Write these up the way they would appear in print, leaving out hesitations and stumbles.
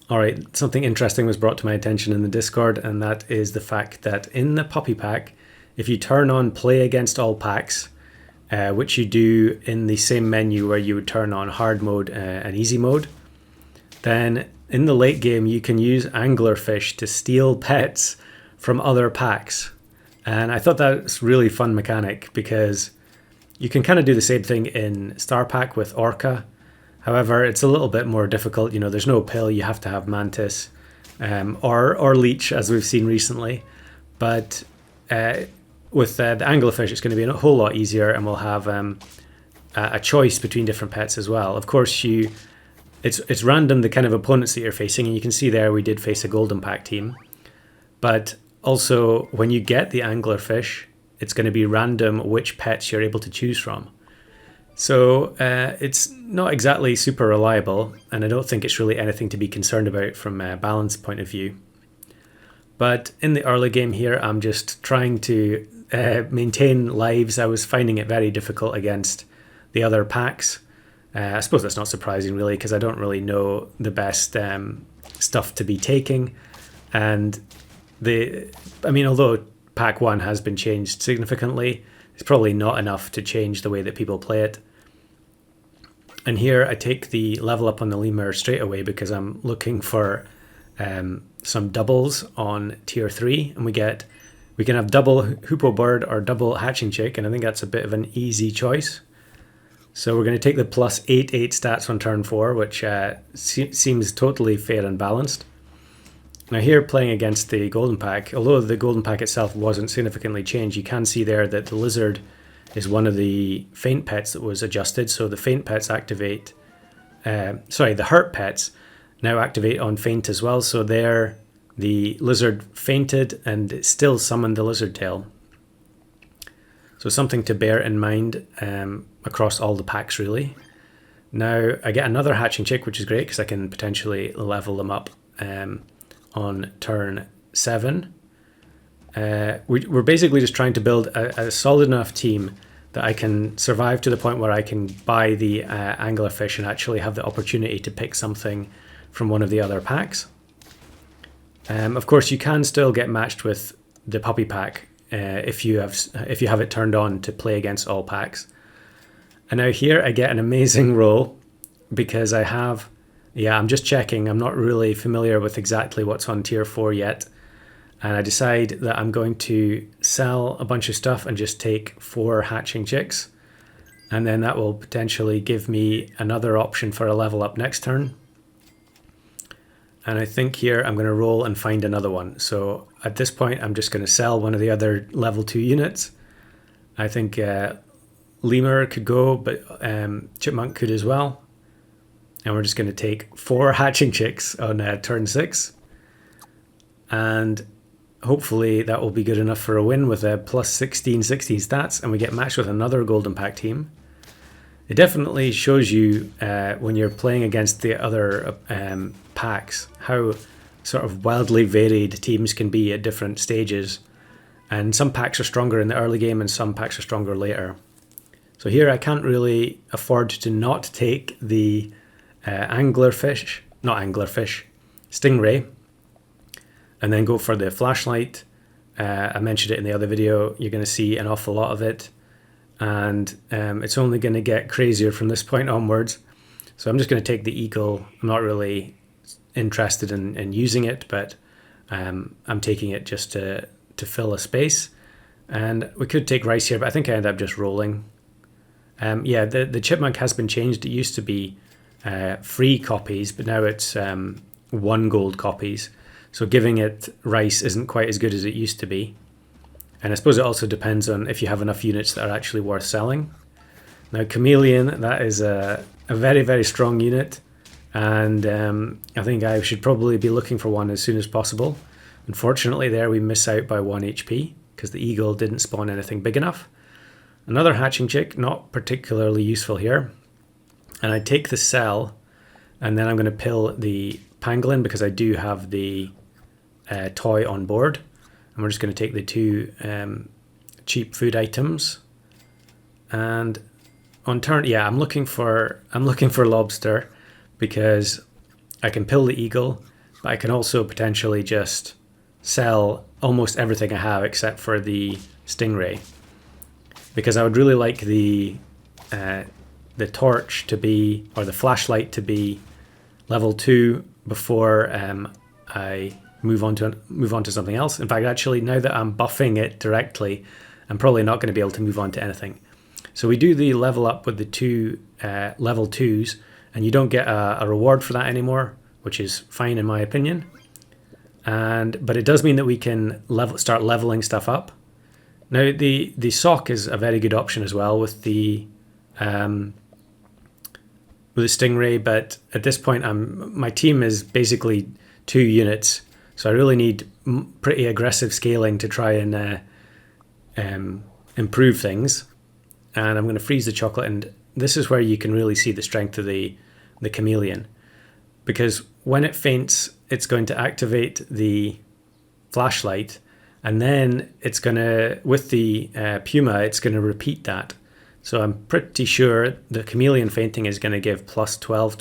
All right, something interesting was brought to my attention in the Discord, and that is the fact that in the puppy pack, if you turn on play against all packs, which you do in the same menu where you would turn on hard mode and easy mode, then in the late game you can use Anglerfish to steal pets from other packs. And I thought that's really fun mechanic because you can kind of do the same thing in Star Pack with Orca. However, it's a little bit more difficult. You know, there's no pill. You have to have Mantis or Leech, as we've seen recently. But with the Anglerfish, it's going to be a whole lot easier, and we'll have a choice between different pets as well. Of course, it's random the kind of opponents that you're facing, and you can see there we did face a Golden Pack team. But also, when you get the Anglerfish, it's going to be random which pets you're able to choose from. So it's not exactly super reliable, and I don't think it's really anything to be concerned about from a balance point of view. But in the early game here, I'm just trying to maintain lives. I was finding it very difficult against the other packs. I suppose that's not surprising really, because I don't really know the best stuff to be taking. And although pack 1 has been changed significantly, it's probably not enough to change the way that people play it. And here I take the level up on the lemur straight away because I'm looking for some doubles on tier 3, and we can have double hoopoe bird or double hatching chick, and I think that's a bit of an easy choice. So we're going to take the plus 8/8 stats on turn 4, which seems totally fair and balanced. Now here, playing against the Golden Pack, although the Golden Pack itself wasn't significantly changed, you can see there that the lizard is one of the faint pets that was adjusted. So the faint pets activate, the hurt pets now activate on faint as well. So there, the lizard fainted and it still summoned the lizard tail. So something to bear in mind across all the packs really. Now I get another hatching chick, which is great because I can potentially level them up on turn 7. We're basically just trying to build a solid enough team that I can survive to the point where I can buy the Anglerfish and actually have the opportunity to pick something from one of the other packs. Of course, you can still get matched with the puppy pack if you have it turned on to play against all packs. And now here I get an amazing roll because I have. Yeah, I'm just checking. I'm not really familiar with exactly what's on tier 4 yet. And I decide that I'm going to sell a bunch of stuff and just take 4 hatching chicks. And then that will potentially give me another option for a level up next turn. And I think here I'm going to roll and find another one. So at this point, I'm just going to sell one of the other level 2 units. I think Lemur could go, but Chipmunk could as well. And we're just going to take 4 hatching chicks on turn 6. And hopefully that will be good enough for a win with a plus 16 stats. And we get matched with another Golden Pack team. It definitely shows you when you're playing against the other packs how sort of wildly varied teams can be at different stages. And some packs are stronger in the early game and some packs are stronger later. So here I can't really afford to not take the Stingray, and then go for the flashlight. I mentioned it in the other video. You're going to see an awful lot of it, and it's only going to get crazier from this point onwards. So I'm just going to take the eagle. I'm not really interested in using it, but I'm taking it just to fill a space. And we could take rice here, but I think I end up just rolling. Yeah, the chipmunk has been changed. It used to be free copies, but now it's 1 gold copies. So giving it rice isn't quite as good as it used to be. And I suppose it also depends on if you have enough units that are actually worth selling. Now Chameleon, that is a very, very strong unit. And I think I should probably be looking for one as soon as possible. Unfortunately there we miss out by 1 HP because the eagle didn't spawn anything big enough. Another hatching chick, not particularly useful here. And I take the cell, and then I'm going to pill the pangolin because I do have the toy on board. And we're just going to take the 2 cheap food items. And on turn, I'm looking for lobster because I can pill the eagle, but I can also potentially just sell almost everything I have except for the stingray, because I would really like the torch to be, or the flashlight to be, level 2 before I move on to something else. In fact, actually, now that I'm buffing it directly, I'm probably not going to be able to move on to anything. So we do the level up with the 2 level 2s, and you don't get a reward for that anymore, which is fine in my opinion. But it does mean that we can start leveling stuff up. Now the sock is a very good option as well with the stingray, but at this point my team is basically 2 units, so I really need pretty aggressive scaling to try and improve things. And I'm going to freeze the chocolate, and this is where you can really see the strength of the chameleon, because when it faints, it's going to activate the flashlight, and then it's going to, with the Puma, it's going to repeat that. So I'm pretty sure the chameleon fainting is going to give plus 12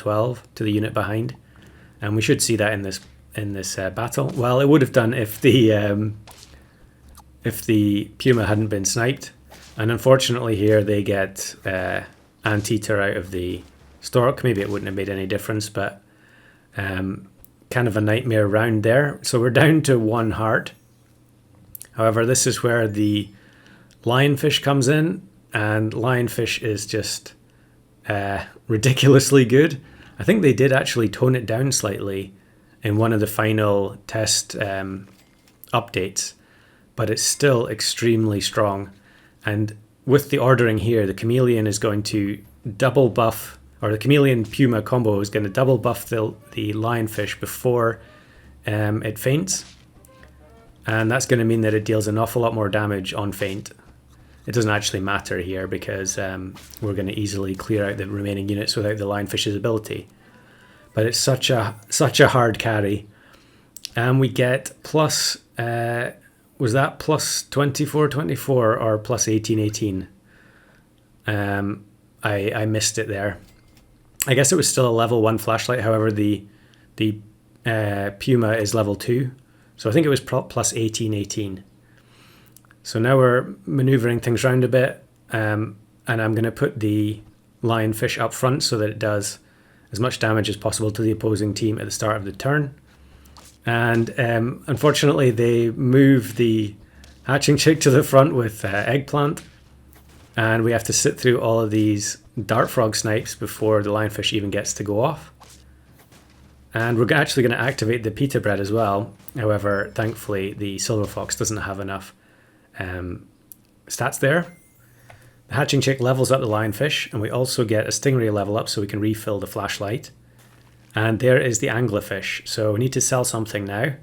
to the unit behind, and we should see that in this battle. Well, it would have done if the Puma hadn't been sniped. And unfortunately here they get Anteater out of the stork. Maybe it wouldn't have made any difference, but kind of a nightmare round there. So we're down to 1 heart. However, this is where the lionfish comes in, and lionfish is just ridiculously good. I think they did actually tone it down slightly in one of the final test updates, but it's still extremely strong. And with the ordering here, the chameleon is going to double buff, or the chameleon Puma combo is going to double buff the lionfish before it faints. And that's going to mean that it deals an awful lot more damage on faint. It doesn't actually matter here because we're going to easily clear out the remaining units without the lionfish's ability. But it's such a hard carry. And we get plus... was that plus 24 or plus 18? I missed it there. I guess it was still a level 1 flashlight. However, the Puma is level 2. So I think it was plus 18. So now we're maneuvering things around a bit. And I'm going to put the lionfish up front so that it does as much damage as possible to the opposing team at the start of the turn. And unfortunately, they move the hatching chick to the front with eggplant, and we have to sit through all of these dart frog snipes before the lionfish even gets to go off. And we're actually going to activate the pita bread as well. However, thankfully, the silver fox doesn't have enough stats there. The hatching chick levels up the lionfish, and we also get a stingray level up so we can refill the flashlight. And there is the anglerfish. So we need to sell something now.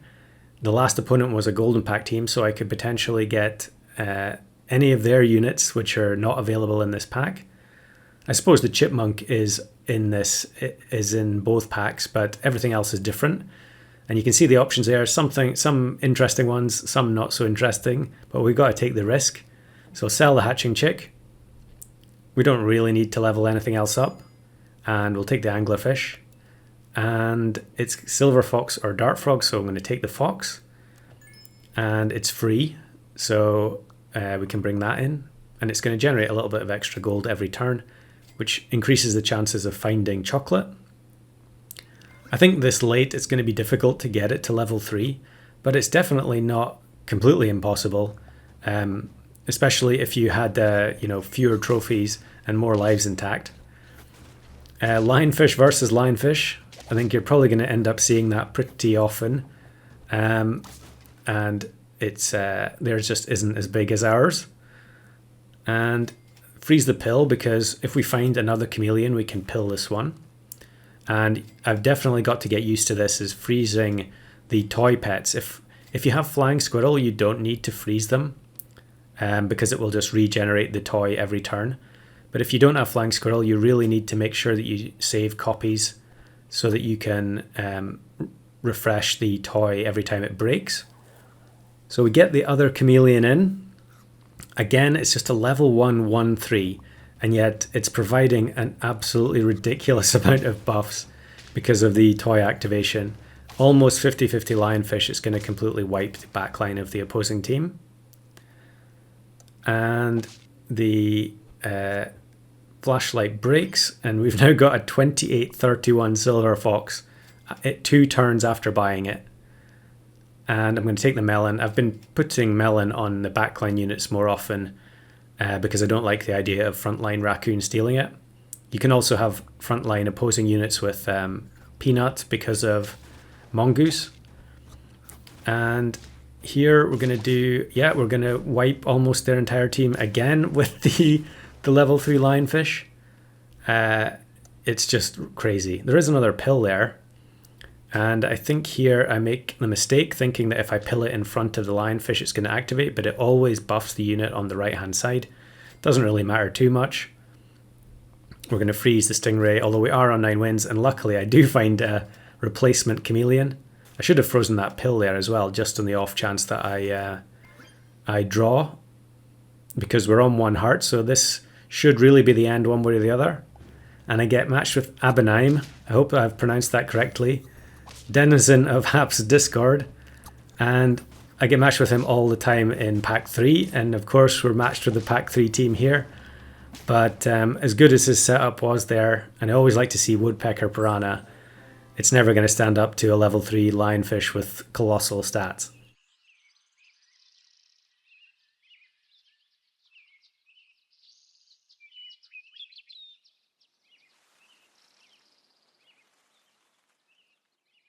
The last opponent was a golden pack team, so I could potentially get any of their units which are not available in this pack. I suppose the chipmunk is in both packs, but everything else is different. And you can see the options there. Some interesting ones, some not so interesting, but we've got to take the risk. So sell the hatching chick. We don't really need to level anything else up, and we'll take the anglerfish. And it's silver fox or dart frog, so I'm going to take the fox, and it's free, so we can bring that in, and it's going to generate a little bit of extra gold every turn, which increases the chances of finding chocolate. I think this late it's going to be difficult to get it to level 3, but it's definitely not completely impossible, especially if you had fewer trophies and more lives intact. Lionfish versus lionfish. I think you're probably going to end up seeing that pretty often, and it's theirs just isn't as big as ours. And freeze the pill, because if we find another chameleon, we can pill this one. And I've definitely got to get used to this, is freezing the toy pets. If you have flying squirrel, you don't need to freeze them, because it will just regenerate the toy every turn. But if you don't have flying squirrel, you really need to make sure that you save copies so that you can refresh the toy every time it breaks. So we get the other chameleon in. Again, it's just a level 1/1/3, and yet it's providing an absolutely ridiculous amount of buffs because of the toy activation. almost 50-50 lionfish, it's going to completely wipe the backline of the opposing team. And the flashlight breaks, and we've now got a 28-31 silver fox at 2 turns after buying it. And I'm going to take the melon. I've been putting melon on the backline units more often because I don't like the idea of frontline raccoon stealing it. You can also have frontline opposing units with peanut because of mongoose. And here we're going to do, we're going to wipe almost their entire team again with the level 3 lionfish. It's just crazy. There is another pill there. And I think here I make the mistake thinking that if I pill it in front of the lionfish, it's going to activate, but it always buffs the unit on the right-hand side. Doesn't really matter too much. We're going to freeze the stingray, although we are on 9 wins, and luckily I do find a replacement chameleon. I should have frozen that pill there as well, just on the off chance that I draw, because we're on 1 heart, so this should really be the end one way or the other. And I get matched with Abanime. I hope I've pronounced that correctly. Denizen of Hap's Discord, and I get matched with him all the time in Pack 3, and of course we're matched with the Pack 3 team here. But as good as his setup was there, and I always like to see Woodpecker Piranha, it's never going to stand up to a level 3 lionfish with colossal stats.